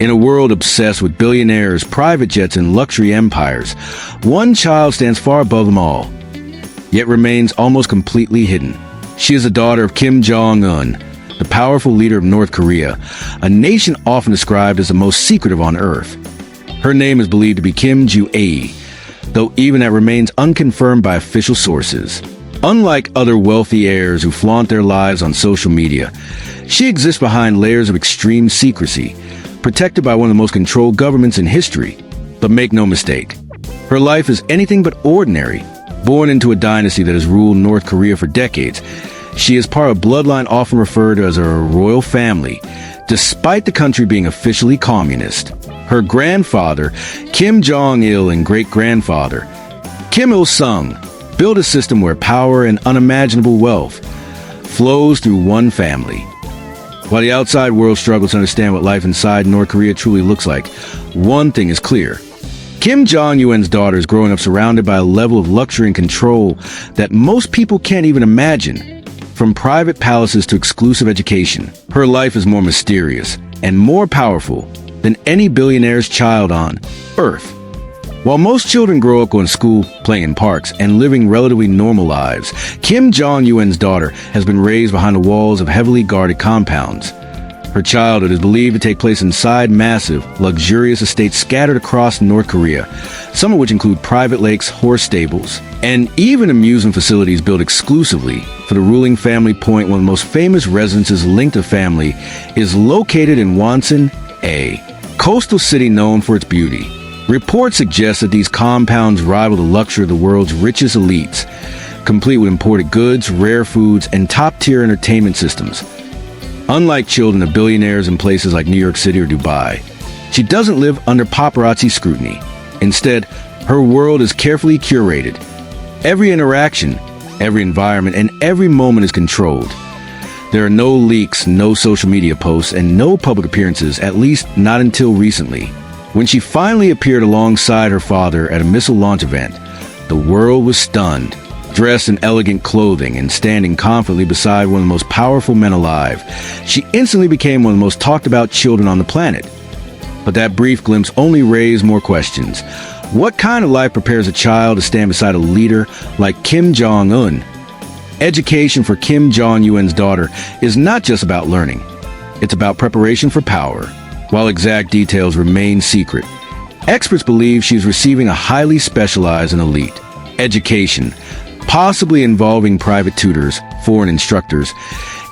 In a world obsessed with billionaires, private jets, and luxury empires, one child stands far above them all, yet remains almost completely hidden. She is the daughter of Kim Jong Un, the powerful leader of North Korea, a nation often described as the most secretive on Earth. Her name is believed to be Kim Jong Un, though even that remains unconfirmed by official sources. Unlike other wealthy heirs who flaunt their lives on social media, she exists behind layers of extreme secrecy, protected by one of the most controlled governments in history. But make no mistake, her life is anything but ordinary. Born into a dynasty that has ruled North Korea for decades, she is part of a bloodline often referred to as a royal family, despite the country being officially communist. Her grandfather, Kim Jong-il, and great-grandfather, Kim Il-sung, built a system where power and unimaginable wealth flows through one family. While the outside world struggles to understand what life inside North Korea truly looks like, one thing is clear. Kim Jong-un's daughter is growing up surrounded by a level of luxury and control that most people can't even imagine. From private palaces to exclusive education, her life is more mysterious and more powerful than any billionaire's child on Earth. While most children grow up going to school, playing in parks, and living relatively normal lives, Kim Jong-un's daughter has been raised behind the walls of heavily guarded compounds. Her childhood is believed to take place inside massive, luxurious estates scattered across North Korea, some of which include private lakes, horse stables, and even amusement facilities built exclusively for the ruling family. One of the most famous residences linked to family is located in Wonsan, a coastal city known for its beauty. Reports suggest that these compounds rival the luxury of the world's richest elites, complete with imported goods, rare foods, and top-tier entertainment systems. Unlike children of billionaires in places like New York City or Dubai, she doesn't live under paparazzi scrutiny. Instead, her world is carefully curated. Every interaction, every environment, and every moment is controlled. There are no leaks, no social media posts, and no public appearances, at least not until recently. When she finally appeared alongside her father at a missile launch event, the world was stunned. Dressed in elegant clothing and standing confidently beside one of the most powerful men alive, she instantly became one of the most talked about children on the planet. But that brief glimpse only raised more questions. What kind of life prepares a child to stand beside a leader like Kim Jong-un? Education for Kim Jong-un's daughter is not just about learning. It's about preparation for power. While exact details remain secret, experts believe she is receiving a highly specialized and elite education, possibly involving private tutors, foreign instructors,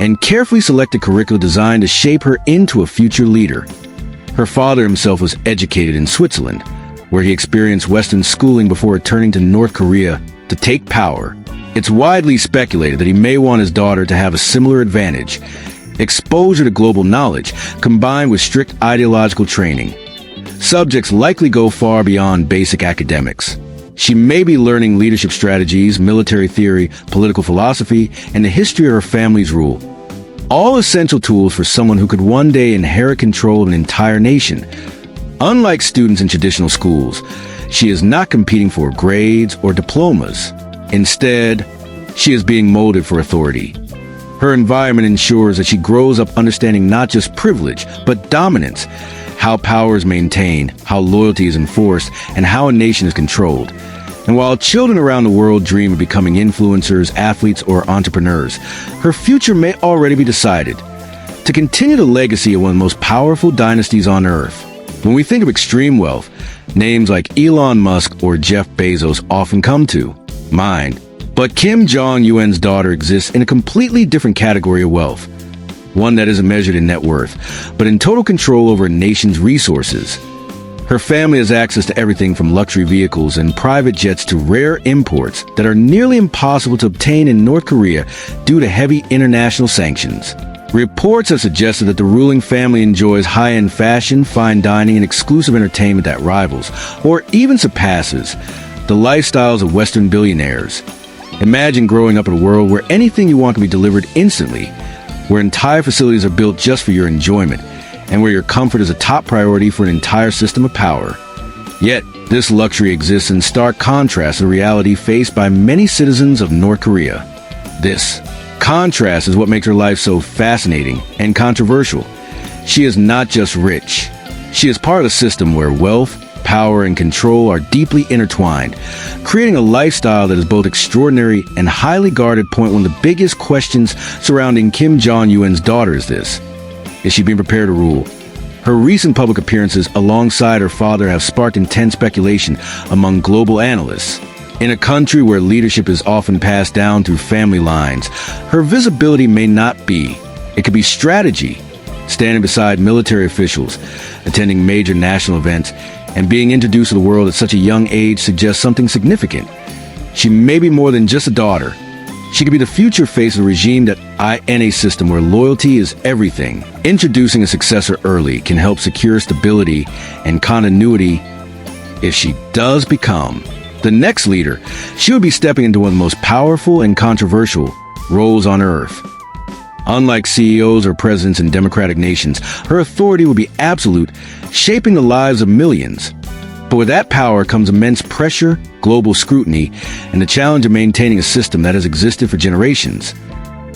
and carefully selected curricula designed to shape her into a future leader. Her father himself was educated in Switzerland, where he experienced Western schooling before returning to North Korea to take power. It's widely speculated that he may want his daughter to have a similar advantage: exposure to global knowledge combined with strict ideological training. Subjects likely go far beyond basic academics. She may be learning leadership strategies, military theory, political philosophy, and the history of her family's rule. All essential tools for someone who could one day inherit control of an entire nation. Unlike students in traditional schools, she is not competing for grades or diplomas. Instead, she is being molded for authority. Her environment ensures that she grows up understanding not just privilege, but dominance, how power is maintained, how loyalty is enforced, and how a nation is controlled. And while children around the world dream of becoming influencers, athletes, or entrepreneurs, her future may already be decided. To continue the legacy of one of the most powerful dynasties on Earth. When we think of extreme wealth, names like Elon Musk or Jeff Bezos often come to mind. But Kim Jong-un's daughter exists in a completely different category of wealth. One that isn't measured in net worth, but in total control over a nation's resources. Her family has access to everything from luxury vehicles and private jets to rare imports that are nearly impossible to obtain in North Korea due to heavy international sanctions. Reports have suggested that the ruling family enjoys high-end fashion, fine dining, and exclusive entertainment that rivals, or even surpasses, the lifestyles of Western billionaires. Imagine growing up in a world where anything you want can be delivered instantly, where entire facilities are built just for your enjoyment, and where your comfort is a top priority for an entire system of power. Yet, this luxury exists in stark contrast to the reality faced by many citizens of North Korea. This contrast is what makes her life so fascinating and controversial. She is not just rich. She is part of a system where wealth, power, and control are deeply intertwined, creating a lifestyle that is both extraordinary and highly guarded. One of the biggest questions surrounding Kim Jong Un's daughter is this: is she being prepared to rule? Her recent public appearances alongside her father have sparked intense speculation among global analysts. In a country where leadership is often passed down through family lines, her visibility may not be. It could be strategy, standing beside military officials, attending major national events, and being introduced to the world at such a young age suggests something significant. She may be more than just a daughter. She could be the future face of a regime that in a system where loyalty is everything. Introducing a successor early can help secure stability and continuity. If she does become the next leader, she will be stepping into one of the most powerful and controversial roles on Earth. Unlike CEOs or presidents in democratic nations, her authority will be absolute, shaping the lives of millions. But with that power comes immense pressure, global scrutiny, and the challenge of maintaining a system that has existed for generations.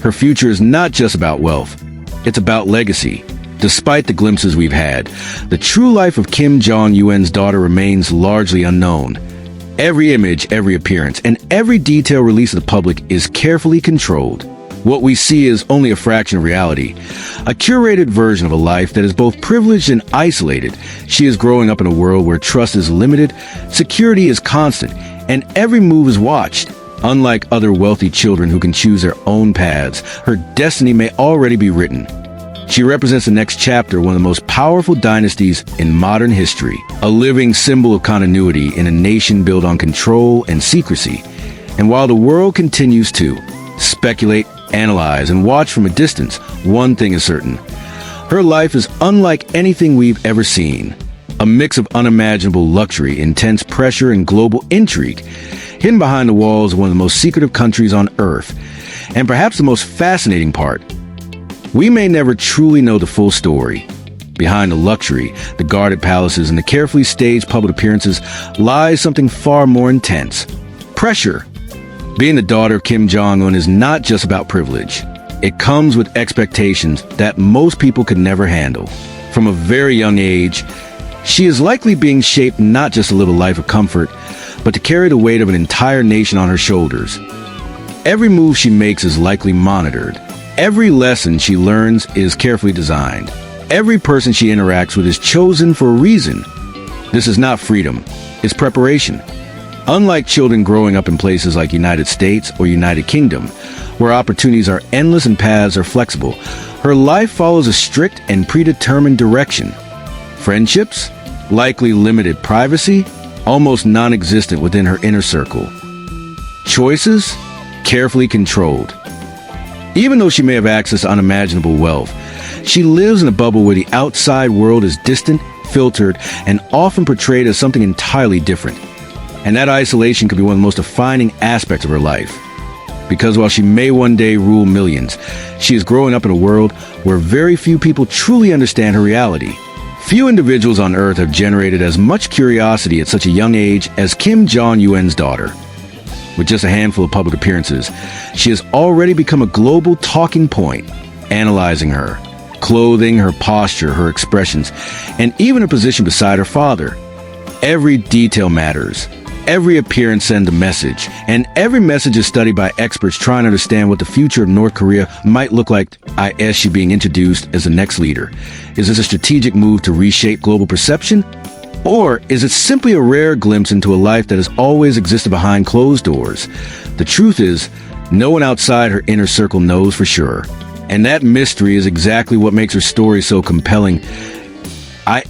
Her future is not just about wealth, it's about legacy. Despite the glimpses we've had, the true life of Kim Jong Un's daughter remains largely unknown. Every image, every appearance, and every detail released to the public is carefully controlled. What we see is only a fraction of reality, a curated version of a life that is both privileged and isolated. She is growing up in a world where trust is limited, security is constant, and every move is watched. Unlike other wealthy children who can choose their own paths, her destiny may already be written. She represents the next chapter of one of the most powerful dynasties in modern history, a living symbol of continuity in a nation built on control and secrecy. And while the world continues to speculate, analyze, and watch from a distance, one thing is certain: her life is unlike anything we've ever seen. A mix of unimaginable luxury, intense pressure, and global intrigue, hidden behind the walls of one of the most secretive countries on Earth. And perhaps the most fascinating part: we may never truly know the full story. Behind the luxury, the guarded palaces, and the carefully staged public appearances lies something far more intense: pressure. Being the daughter of Kim Jong Un is not just about privilege. It comes with expectations that most people could never handle. From a very young age, she is likely being shaped not just to live a life of comfort, but to carry the weight of an entire nation on her shoulders. Every move she makes is likely monitored. Every lesson she learns is carefully designed. Every person she interacts with is chosen for a reason. This is not freedom, it's preparation. Unlike children growing up in places like United States or United Kingdom, where opportunities are endless and paths are flexible, her life follows a strict and predetermined direction. Friendships, likely limited privacy, almost non-existent within her inner circle. Choices, carefully controlled. Even though she may have access to unimaginable wealth, she lives in a bubble where the outside world is distant, filtered, and often portrayed as something entirely different. And that isolation could be one of the most defining aspects of her life. Because while she may one day rule millions, she is growing up in a world where very few people truly understand her reality. Few individuals on Earth have generated as much curiosity at such a young age as Kim Jong Un's daughter. With just a handful of public appearances, she has already become a global talking point. Analyzing her, clothing, her posture, her expressions, and even her position beside her father. Every detail matters. Every appearance sends a message, and every message is studied by experts trying to understand what the future of North Korea might look like as she being introduced as the next leader. Is this a strategic move to reshape global perception? Or is it simply a rare glimpse into a life that has always existed behind closed doors? The truth is, no one outside her inner circle knows for sure. And that mystery is exactly what makes her story so compelling.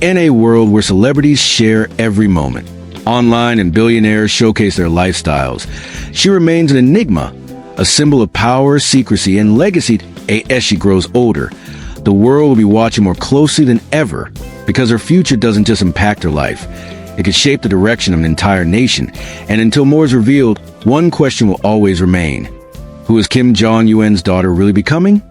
In a world where celebrities share every moment, online and billionaires showcase their lifestyles, she remains an enigma, a symbol of power, secrecy, and legacy. As she grows older, the world will be watching more closely than ever, because her future doesn't just impact her life. It could shape the direction of an entire nation. And until more is revealed, one question will always remain: who is Kim Jong Un's daughter really becoming?